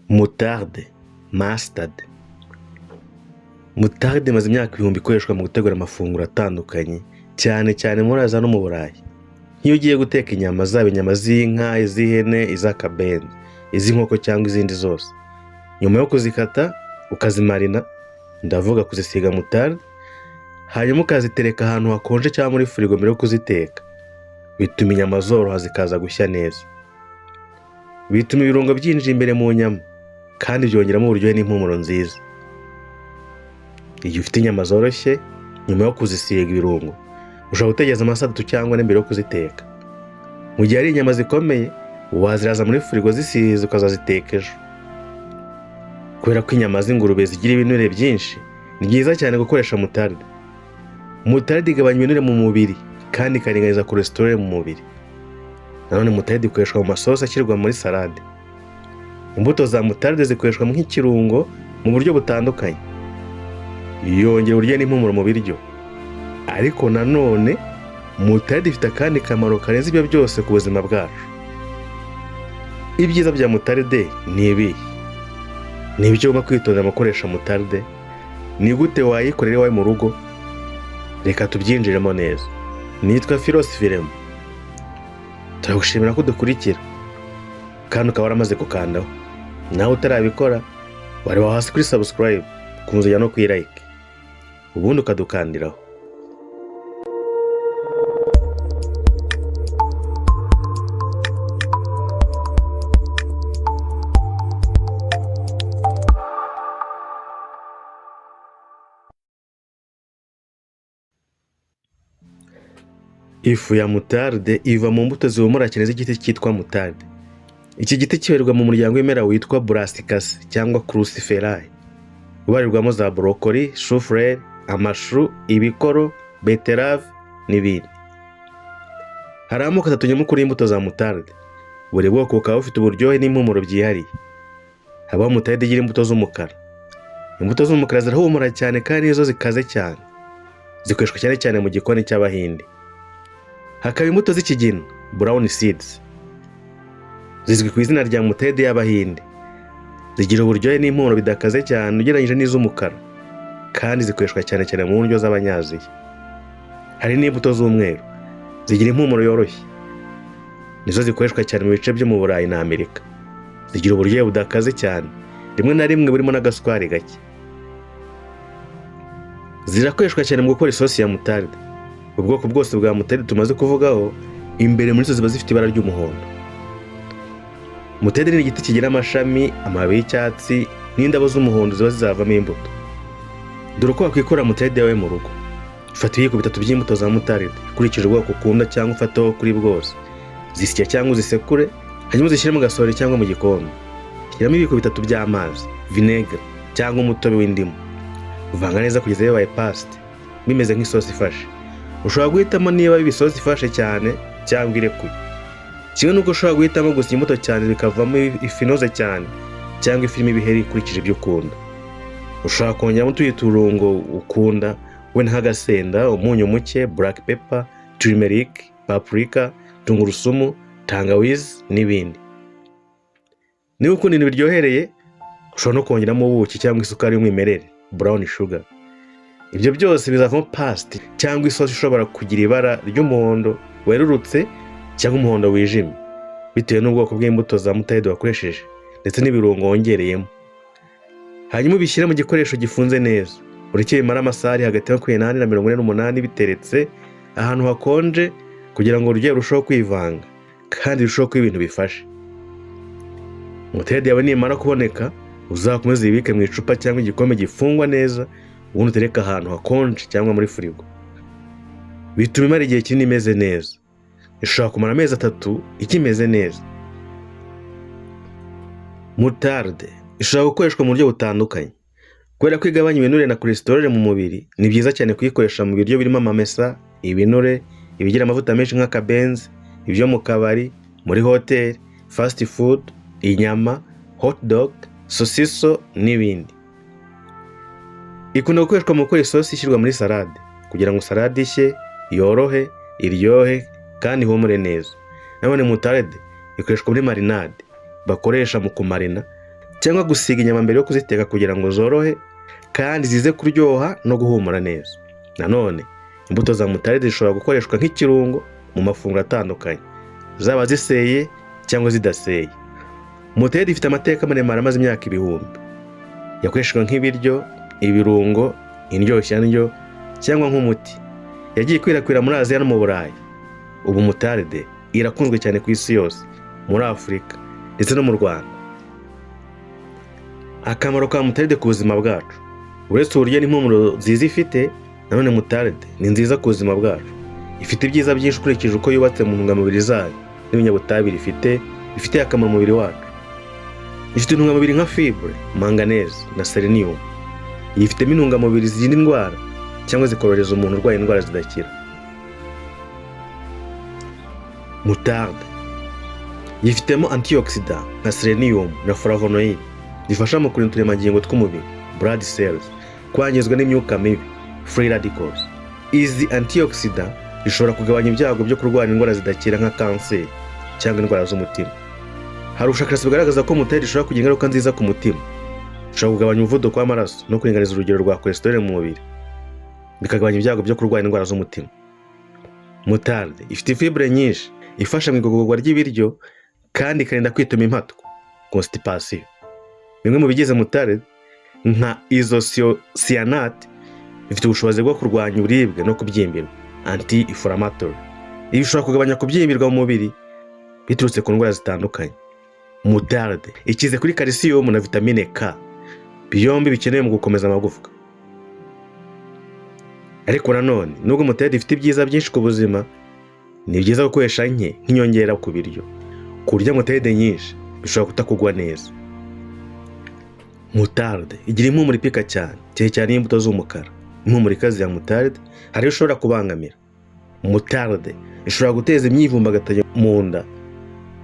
Moutarde, mustard. Moutarde imaze imyaka ibihumbi ikoreshwa mu gutegura amafunguro atandukanye, cyane cyane muri Aziya no mu Burayi. Nk'iyo ugiye guteka inyama, zaba inyama z'inka, iz'ihene, iz'akabenzi, iz'inkoko cyangwa izindi zose. Nyuma yo kuzikata, ukazimarina, ndavuga kuzisiga moutarde, hanyuma ukazitereka ahantu hakonje cyangwa muri firigo mbere yo kuziteka. Bituma inyama zoroha zikaza gushya neza. Bituma ibirungo byinjira imbere mu nyama, kandi byongeramo uburyohe n'impumuro nziza. Iyo ufite inyama zoroshye, nyuma yo kuzisiga ibirungo, ushobora gutegereza amasaha 3 cyangwa 4 mbere yo kuziteka. Mu gihe ari inyama zikomeye, waziraza muri firigo zisize ukazaziteka ejo. Kubera ko inyama z'ingurube zigira ibinure byinshi, ni byiza cyane gukoresha moutarde. Moutarde igabanya ibinure mu mubiri kandi ikaringaniza cholesterol mu mubiri. Nanone moutarde ikoreshwa mu masosi ashyirwa muri salade. Imbuto za moutarde zikoreshwa nk'ikirungo mu buryo butandukanye. Yongera uburyohe n'impumuro mu biryo. Ariko nanone moutarde ifite akandi kamaro karenze ibyo byose ku buzima bwacu. Ibyiza bya moutarde ni ibi. Ni ibyo ugomba kwitondera mu gukoresha moutarde. Ni gute wayikorera iwawe mu rugo? Reka tubyinjiremo neza. Nitwa Philos Firemo. Turagushimira ko dukurikira kandi ukaba waramaze gukandaho. Nawe utarabikora, wari hasi kuri subscribe, kunzujya no kuri like, ubundi ukadukandiraho. Ifu ya moutarde iva mu mbuto zihumura cyane z'igiti cyitwa moutarde. Iki giti kibarirwa mu muryango w'ibimera witwa Brassicas cyangwa Cruciferae. Ubarirwamo za broccoli, chou-fleur, amashu, ibikoro, beterave n'ibindi. Hari amoko 3 nyamukuru y'imbuto za moutarde. Buri bwoko bukaba bufite uburyohe n'impumuro byihariye. Habaho moutarde igira imbuto z'umukara. Imbuto z'umukara zirahumura cyane kandi nizo zikaze cyane. Zikoreshwa cyane cyane mu gikoni cy'Abahinde. Hakaba imbuto z'ikigina, brown seeds. Zizwi ku izina rya moutarde y'Abahinde. Zigira uburyohe n'impumuro bidakaze cyane ugereranyije n'iz'umukara, kandi zikoreshwa cyane cyane mu ndyo z'Abanyaziya. Hari n'imbuto z'umweru, zigira impumuro yoroshye. Nizo zikoreshwa cyane mu bice byo mu Burayi na Amerika. Zigira uburyohe budakaze cyane, rimwe na rimwe burimo n'agaswari gake. Zirakoreshwa cyane mu gukora isosi ya moutarde. Ubwoko bwose bwa moutarde tumaze kuvugaho, imbere muri zo ziba zifite ibara ry'umuhondo. Moutarde ni igiti kigira amashami, amababi y'icyatsi n'indabo z'umuhondo ziba zizavamo imbuto. Dore uko wakwikora moutarde yawe mu rugo. Fata ibiyiko 3 by'imbuto za moutarde, ukurikije ubwoko ukunda cyangwa ufataho kuri bwose. Zisya cyangwa uzisekure, hanyuma uzishyire mu gasorori cyangwa mu gikombe. Shyiramo ibiyiko 3 by'amazi, vinegere cyangwa umutobe w'indimu. Uvanga neza kugeza yabaye paste, bimeze nk'isosi ifashe. Ushobora guhitamo niba ibisosi ifashe cyane cyangwa irekuye. Kimwe nuko ushobora guhitamo gusa imbuto cyane bikavamo ifu inoze cyane cyangwa ifu irimo ibiheri ukurikije ibyo ukunda. Ushobora kongeramo utundi turungo ukunda, wenda nk'agasenda, umunyu muke, black pepper, turmeric, paprika, tungurusumu, tangawizi n'ibindi. Niba ukunda ibintu biryohereye, ushobora no kongeramo ubuki cyangwa isukari y'umwimerere, brown sugar. Ibyo byose bizavamo paste cyangwa isosi ishobora kugira ibara ry'umuhondo werurutse cyangwa umuhondo wijimye, bitewe n'ubwoko bw'imbuto za moutarde wakoresheje ndetse n'ibirungo wongereyemo. Hanyuma ubishyire mu gikoresho gifunze neza. Urekeye bimara amasaha hagati ya 28 na 48 biteretse ahantu hakonje, kugira ngo urugero rusheho kwivanga kandi rusheho kuba ibintu bifashe. Moutarde yawe nimara kuboneka, uzakomeza ibike mu icupa cyangwa igikombe gifungwa neza, ubundi utereka ahantu hakonje cyangwa muri firigo. Bituma imara igihe kinini imeze neza. Ishobora kumara amezi 3 ikimeze neza. Moutarde ishobora gukoreshwa mu buryo butandukanye. Kubera ko igabanya ibinure na cholesterol mu mubiri, ni byiza cyane kuyikoresha mu biryo birimo amamesa, ibinure, ibigira amavuta menshi nk'akabenzi, ibyo mu kabari, muri hotel, fast food, inyama, hot dog, sosiso n'ibindi. Ikunda gukoreshwa mu gukora isosi ishyirwa muri salade, kugira ngo salade ishye, yorohe, iryohe kandi ihumure neza. Nanone moutarde ikoreshwa muri marinade bakoresha mu kumarina, cyangwa gusiga inyama mbere yo kuziteka kugira ngo zorohe kandi zize kuryoha no guhumura neza. Nanone imbuto za mutaride zishobora gukoreshwa nk'ikirungo mu mafunguro atandukanye, zaba ziseye cyangwa zidaseye. Mutaride ifite amateka maremare amaze imyaka ibihumbi. Yakoreshwaga nk'ibiryo, ibirungo, indyoshyanryo cyangwa nk'umuti. Yagiye ikwirakwira muri Aziya no mu Burayi. Ubu mutaride irakunzwe cyane ku isi yose, muri Afurika ndetse no mu Rwanda. Akamaro ka mutaride ku buzima bwacu: uretse uburyo n'impumuro nziza ifite, nanone mutaride ni nziza ku buzima bwacu. Ifite ibyiza byinshi ukurikije uko yubatse mu ntungamubiri zayo n'ibinyabutabire bifitiye akamaro umubiri wacu. Ifite intungamubiri nka fibre, manganese na selenium. Yifitemo intungamubiri zirinda indwara cyangwa zikorohereza umuntu urwaye indwara zidakira. Mutarde yifitemo antioxidant nka selenium na flavonoid zifasha mu kurinda uturemangingo tw'umubiri, blood cells, kwangizwa n'imyuka mibi, free radicals. Izi antioxidant zishobora kugabanya ibyago byo kurwara indwara zidakira nka kanseri cyangwa indwara z'umutima. Hari ubushakashatsi bugaragaza ko mutaride ishobora kugira ingaruka nziza ku mutima. Ishobora kugabanya umuvuduko w'amaraso no kuringaniza urugero rwa cholesterol mu mubiri, bikagabanya ibyago byo kurwara indwara z'umutima. Mutaride ifite fibre nyinshi ifasha mu igogorwa ry'ibiryo kandi ikarinda kwituma impatwe, constipation. Bimwe mu bigize mutaride nka isocyanate bifite ubushobozi bwo kurwanya uburibwe no kubyimbirwa, anti-inflammatory. Ibi bishobora kugabanya kubyimbirwa mu mubiri biturutse ku ndwara zitandukanye. Mutaride ikize kuri calcium na vitamine K, byombi bikenewe mu gukomeza amagufwa. Ariko nanone nubwo mutaride ifite ibyiza byinshi ku buzima, ni byiza gukoresha nke nk'inyongera ku biryo. Kurya mutaride nyinshi bishobora kutakugwa neza. Mutaride igira impumuro ipika cyane cyane imbuto z'umukara. Impumuro ikaze ya mutaride hari iyo ishobora kubangamira. Mutaride ishobora guteza imyivumbagatanyo mu nda,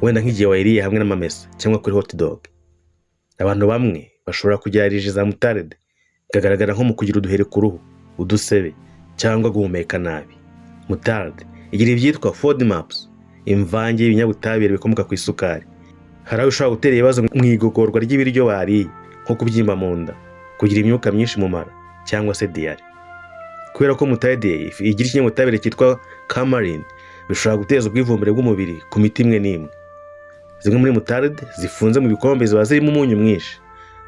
wenda nk'igihe wayiriye hamwe n'amamesa cyangwa kuri hot dog. Abantu bamwe bashobora kugira allergie za mutaride, ikagaragara nko mu kugira uduheri ku ruhu, udusebe cyangwa guhumeka nabi. Mutaride igira ibyitwa FODMAPs, imvange y'ibinyabutabire bikomoka ku isukari. Hari aho ishobora gutera ibibazo mu igogorwa ry'ibiryo bariye, nko kubyimba mu nda, kugira imyuka myinshi mu mara cyangwa se diare. Kubera ko mutaride igira ikinyabutabire cyitwa coumarin, bishobora guteza ubwivumbure bw'umubiri ku miti imwe n'imwe. Zimwe muri mutaride zifunze mu bikombe ziba zirimo umunyu mwinshi,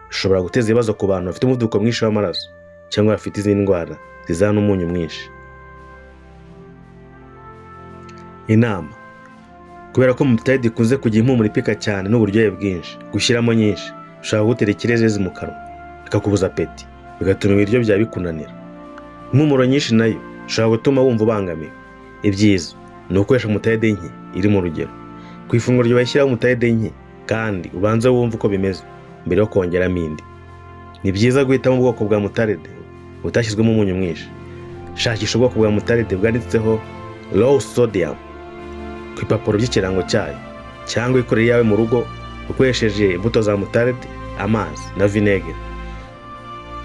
bishobora guteza ibibazo ku bantu bafite umuvuduko mwinshi w'amaraso cyangwa bafite izindi ndwara zizana umunyu mwinshi. Inama: kubera ko mutaride ikunze kugira impumuro ipika cyane n'uburyohe bwinshi, gushyiramo nyinshi bishobora kugutera ikirezezi mu kanwa, bikakubuza apeti, bigatuma ibiryo byawe bikunanira. Impumuro nyinshi nayo ishobora gutuma wumva ubangamiwe. Ibyiza ni ukoresha mutaride nke iri mu rugero. Ku ifunguro ryo bashyiraho mutaride nke kandi ubanza wumva uko bimeze mbere yo kongeramo indi. Ni byiza guhitamo ubwoko bwa mutaride butashyizwemo umunyu mwinshi. Shakisha ubwoko bwa mutaride bwanditseho low sodium ku ipapuro by'ikirango cyayo, cyangwa ikorere yawe mu rugo ukoresheje imbuto za mutaride, amazi na vinegere.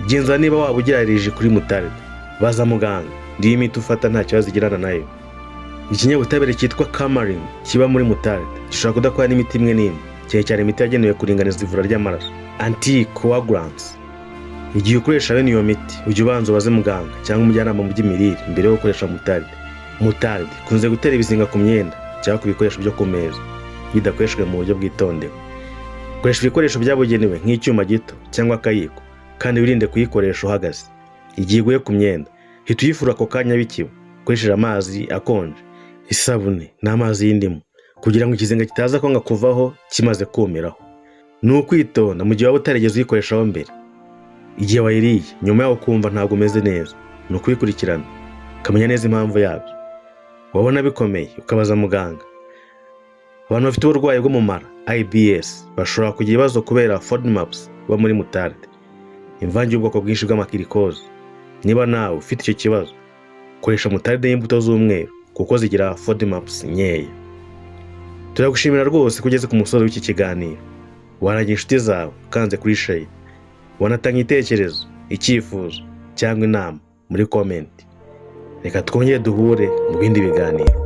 Genzura niba waba ugira allergie kuri mutaride. Baza muganga, ndiyo imiti ufata nta kibazo igirana nayo. Ikinyabutabire cyitwa coumarin kiba muri mutaride gishobora kudakora n'imiti imwe n'imwe, cyane imiti yagenewe kuringaniza ivura ry'amaraso, anticoagulants. Igihe ukoresha bene iyo miti, ujye ubanza ubaze muganga cyangwa umujyanama mu by'imirire mbere yo gukoresha mutaride. Mutaride ikunze gutera ibizinga ku myenda cyangwa ku bikoresho byo ku meza bidakoreshejwe mu buryo bwitondewe. Koresha ibikoresho byabugenewe nk'icyuma gito cyangwa akayiko, kandi wirinde kuyikoresha uhagaze. Igihe iguye ku myenda, hita uyifura ako kanya bikiba, ukoresheje amazi akonje, isabune n'amazi y'indimu, kugira ngo ikizinga kitaza kwanga kuvaho kimaze kumiraho. Ni ukwitonda mu gihe waba utarigeze uyikoreshaho mbere. Igihe wayiriye nyuma yaho kumva ntabwo umeze neza, ni ukubikurikirana ukamenya neza impamvu yabyo. Wabona bikomeye ukabaza muganga. Abantu bafite uburwayi bwo mu mara, IBS, bashobora kugira ibibazo kubera FODMAPs buba muri mutaride, imvange y'ubwoko bwinshi bw'amakirikoze. Niba nawe ufite icyo kibazo, koresha mutaride y'imbuto z'umweru kuko zigira FODMAPs nkeya. Turagushimira rwose kugeze ku musozo w'iki kiganiro. Warangira inshuti zawe ukanze kuri share. Wanatanga itekerezo, icyifuzo cyangwa inama muri comment. Reka twongere duhure mu bindi biganiro.